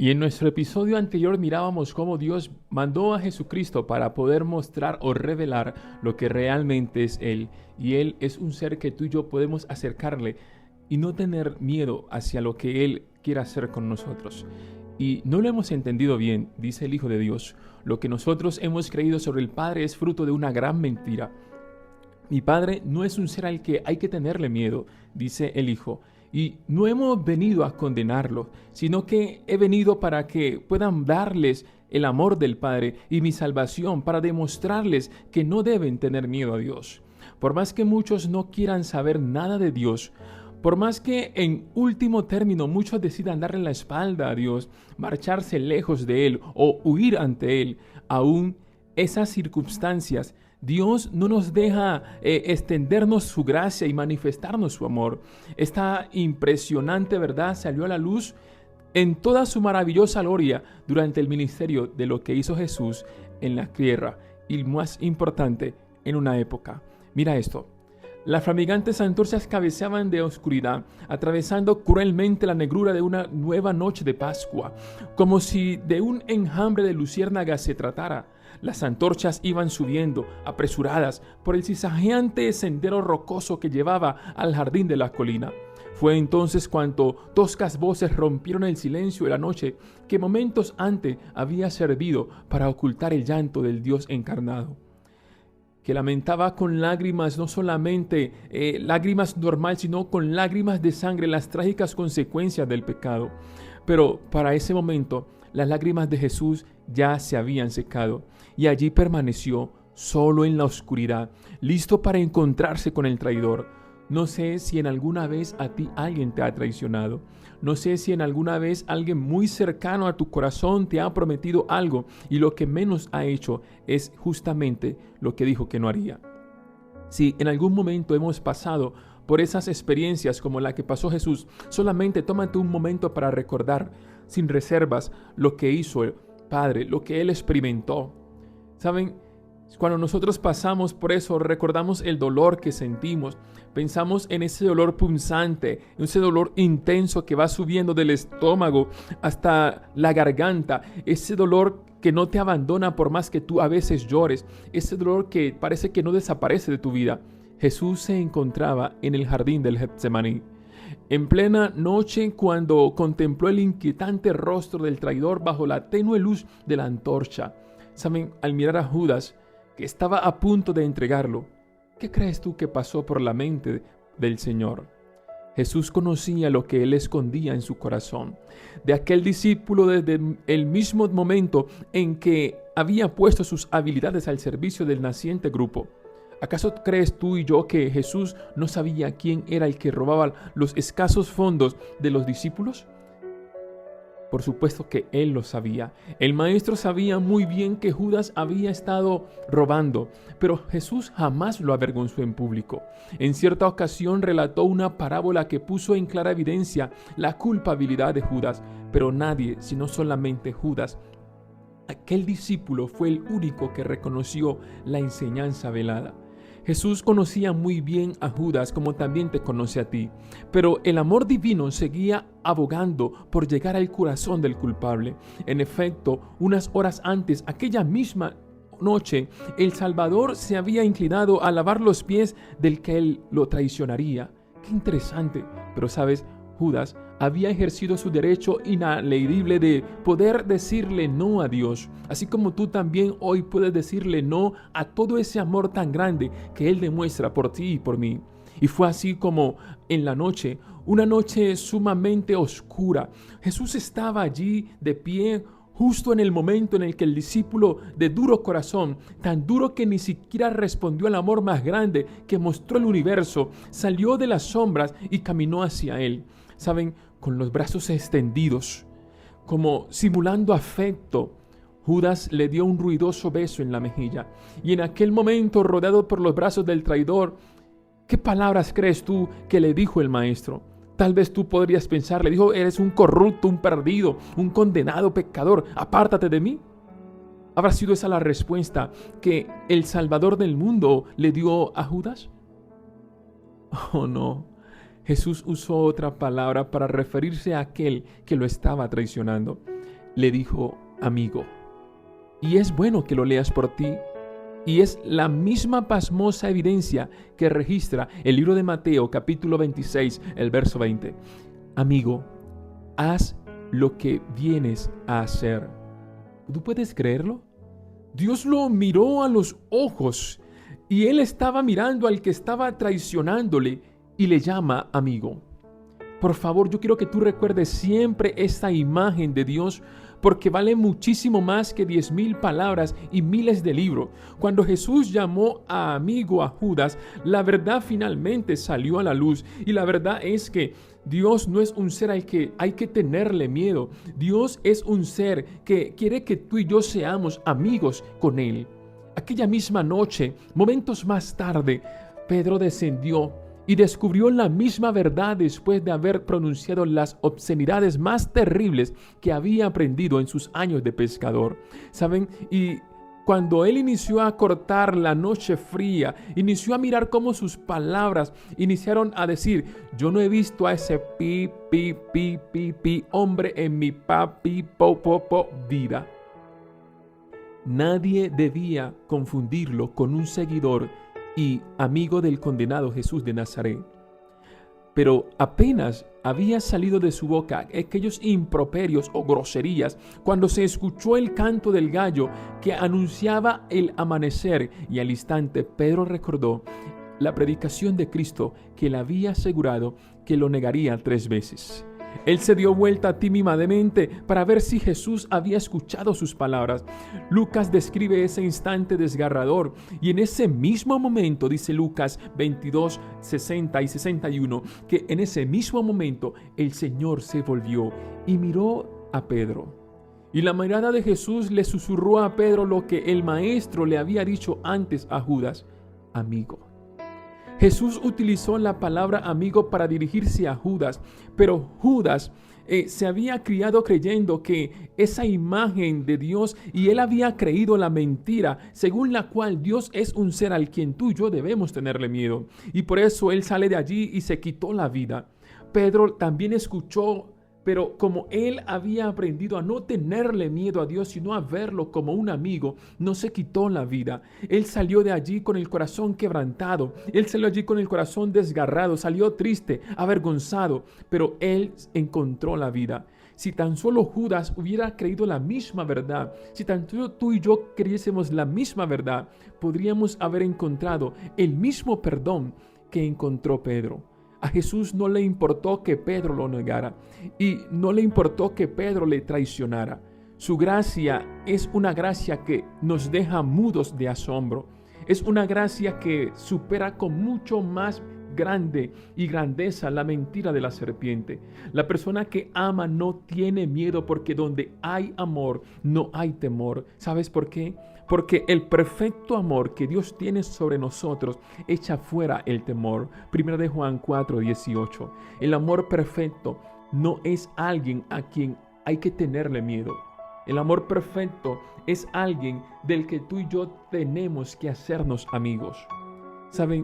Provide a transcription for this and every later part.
Y en nuestro episodio anterior mirábamos cómo Dios mandó a Jesucristo para poder mostrar o revelar lo que realmente es Él. Y Él es un ser que tú y yo podemos acercarle y no tener miedo hacia lo que Él quiera hacer con nosotros. Y no lo hemos entendido bien, dice el Hijo de Dios. Lo que nosotros hemos creído sobre el Padre es fruto de una gran mentira. Mi Padre no es un ser al que hay que tenerle miedo, dice el Hijo. Y no hemos venido a condenarlo, sino que he venido para que puedan darles el amor del Padre y mi salvación, para demostrarles que no deben tener miedo a Dios. Por más que muchos no quieran saber nada de Dios, por más que en último término muchos decidan darle la espalda a Dios, marcharse lejos de Él o huir ante Él, aún esas circunstancias, Dios no nos deja extendernos su gracia y manifestarnos su amor. Esta impresionante verdad salió a la luz en toda su maravillosa gloria durante el ministerio de lo que hizo Jesús en la tierra y, más importante, en una época. Mira esto. Las flameantes antorchas cabeceaban de oscuridad, atravesando cruelmente la negrura de una nueva noche de Pascua, como si de un enjambre de luciérnagas se tratara. Las antorchas iban subiendo, apresuradas, por el cizañeante sendero rocoso que llevaba al jardín de la colina. Fue entonces cuando toscas voces rompieron el silencio de la noche que momentos antes había servido para ocultar el llanto del Dios encarnado, que lamentaba con lágrimas, no solamente lágrimas normal, sino con lágrimas de sangre las trágicas consecuencias del pecado. Pero para ese momento, las lágrimas de Jesús ya se habían secado y allí permaneció solo en la oscuridad, listo para encontrarse con el traidor. No sé si en alguna vez a ti alguien te ha traicionado. No sé si en alguna vez alguien muy cercano a tu corazón te ha prometido algo y lo que menos ha hecho es justamente lo que dijo que no haría. Si en algún momento hemos pasado por esas experiencias como la que pasó Jesús, solamente tómate un momento para recordar sin reservas lo que hizo el Padre, lo que Él experimentó. ¿Saben? Cuando nosotros pasamos por eso, recordamos el dolor que sentimos. Pensamos en ese dolor punzante, en ese dolor intenso que va subiendo del estómago hasta la garganta. Ese dolor que no te abandona por más que tú a veces llores. Ese dolor que parece que no desaparece de tu vida. Jesús se encontraba en el jardín del Getsemaní. En plena noche, cuando contempló el inquietante rostro del traidor bajo la tenue luz de la antorcha. ¿Saben? Al mirar a Judas, que estaba a punto de entregarlo, ¿qué crees tú que pasó por la mente del Señor? Jesús conocía lo que Él escondía en su corazón. De aquel discípulo, desde el mismo momento en que había puesto sus habilidades al servicio del naciente grupo. ¿Acaso crees tú y yo que Jesús no sabía quién era el que robaba los escasos fondos de los discípulos? Por supuesto que Él lo sabía. El maestro sabía muy bien que Judas había estado robando, pero Jesús jamás lo avergonzó en público. En cierta ocasión relató una parábola que puso en clara evidencia la culpabilidad de Judas, pero nadie, sino solamente Judas, aquel discípulo, fue el único que reconoció la enseñanza velada. Jesús conocía muy bien a Judas como también te conoce a ti, pero el amor divino seguía abogando por llegar al corazón del culpable. En efecto, unas horas antes, aquella misma noche, el Salvador se había inclinado a lavar los pies del que él lo traicionaría. Qué interesante, pero sabes, Judas había ejercido su derecho inalienable de poder decirle no a Dios, así como tú también hoy puedes decirle no a todo ese amor tan grande que Él demuestra por ti y por mí. Y fue así como en la noche, una noche sumamente oscura, Jesús estaba allí de pie, justo en el momento en el que el discípulo de duro corazón, tan duro que ni siquiera respondió al amor más grande que mostró el universo, salió de las sombras y caminó hacia Él. ¿Saben? Con los brazos extendidos, como simulando afecto, Judas le dio un ruidoso beso en la mejilla. Y en aquel momento, rodeado por los brazos del traidor, ¿qué palabras crees tú que le dijo el maestro? Tal vez tú podrías pensar, le dijo, eres un corrupto, un perdido, un condenado pecador, apártate de mí. ¿Habrá sido esa la respuesta que el Salvador del mundo le dio a Judas? Oh, no. Jesús usó otra palabra para referirse a aquel que lo estaba traicionando. le dijo amigo. Y es bueno que lo leas por ti. Y es la misma pasmosa evidencia que registra el libro de Mateo, capítulo 26, el verso 20. Amigo, haz lo que vienes a hacer. ¿Tú puedes creerlo? Dios lo miró a los ojos y él estaba mirando al que estaba traicionándole y le llama amigo. Por favor, yo quiero que tú recuerdes siempre esta imagen de Dios, porque vale muchísimo más que 10,000 palabras y miles de libros. Cuando Jesús llamó a amigo a Judas, la verdad finalmente salió a la luz. Y la verdad es que Dios no es un ser al que hay que tenerle miedo. Dios es un ser que quiere que tú y yo seamos amigos con Él. Aquella misma noche, momentos más tarde, Pedro descendió y descubrió la misma verdad después de haber pronunciado las obscenidades más terribles que había aprendido en sus años de pescador. ¿Saben? Y cuando él inició a cortar la noche fría, inició a mirar cómo sus palabras iniciaron a decir: yo no he visto a ese pi hombre en mi vida. Nadie debía confundirlo con un seguidor y amigo del condenado Jesús de Nazaret. Pero apenas había salido de su boca aquellos improperios o groserías cuando se escuchó el canto del gallo que anunciaba el amanecer, y al instante Pedro recordó la predicación de Cristo que le había asegurado que lo negaría 3 veces. Él se dio vuelta tímidamente para ver si Jesús había escuchado sus palabras. Lucas describe ese instante desgarrador, y en ese mismo momento, dice Lucas 22, 60 y 61, que en ese mismo momento el Señor se volvió y miró a Pedro. Y la mirada de Jesús le susurró a Pedro lo que el Maestro le había dicho antes a Judas: amigo. Jesús utilizó la palabra amigo para dirigirse a Judas, pero Judas se había criado creyendo que esa imagen de Dios, y él había creído la mentira según la cual Dios es un ser al quien tú y yo debemos tenerle miedo. Y por eso él sale de allí y se quitó la vida. Pedro también escuchó, pero como él había aprendido a no tenerle miedo a Dios, sino a verlo como un amigo, no se quitó la vida. Él salió de allí con el corazón quebrantado. Él salió allí con el corazón desgarrado. Salió triste, avergonzado, pero él encontró la vida. Si tan solo Judas hubiera creído la misma verdad, si tan solo tú y yo creyésemos la misma verdad, podríamos haber encontrado el mismo perdón que encontró Pedro. A Jesús no le importó que Pedro lo negara, y no le importó que Pedro le traicionara. Su gracia es una gracia que nos deja mudos de asombro. Es una gracia que supera con mucho más grande y grandeza la mentira de la serpiente. La persona que ama no tiene miedo, porque donde hay amor no hay temor. ¿Sabes por qué? Porque el perfecto amor que Dios tiene sobre nosotros echa fuera el temor. 1 Juan 4:18. El amor perfecto no es alguien a quien hay que tenerle miedo. El amor perfecto es alguien del que tú y yo tenemos que hacernos amigos. ¿Saben?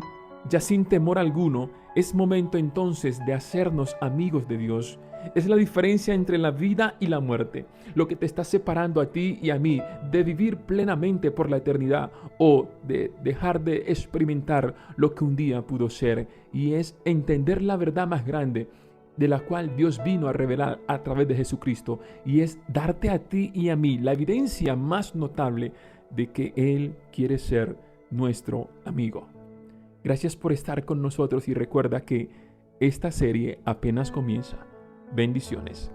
Ya sin temor alguno, es momento entonces de hacernos amigos de Dios. Es la diferencia entre la vida y la muerte, lo que te está separando a ti y a mí de vivir plenamente por la eternidad, o de dejar de experimentar lo que un día pudo ser, y es entender la verdad más grande de la cual Dios vino a revelar a través de Jesucristo, y es darte a ti y a mí la evidencia más notable de que Él quiere ser nuestro amigo. Gracias por estar con nosotros, y recuerda que esta serie apenas comienza. Bendiciones.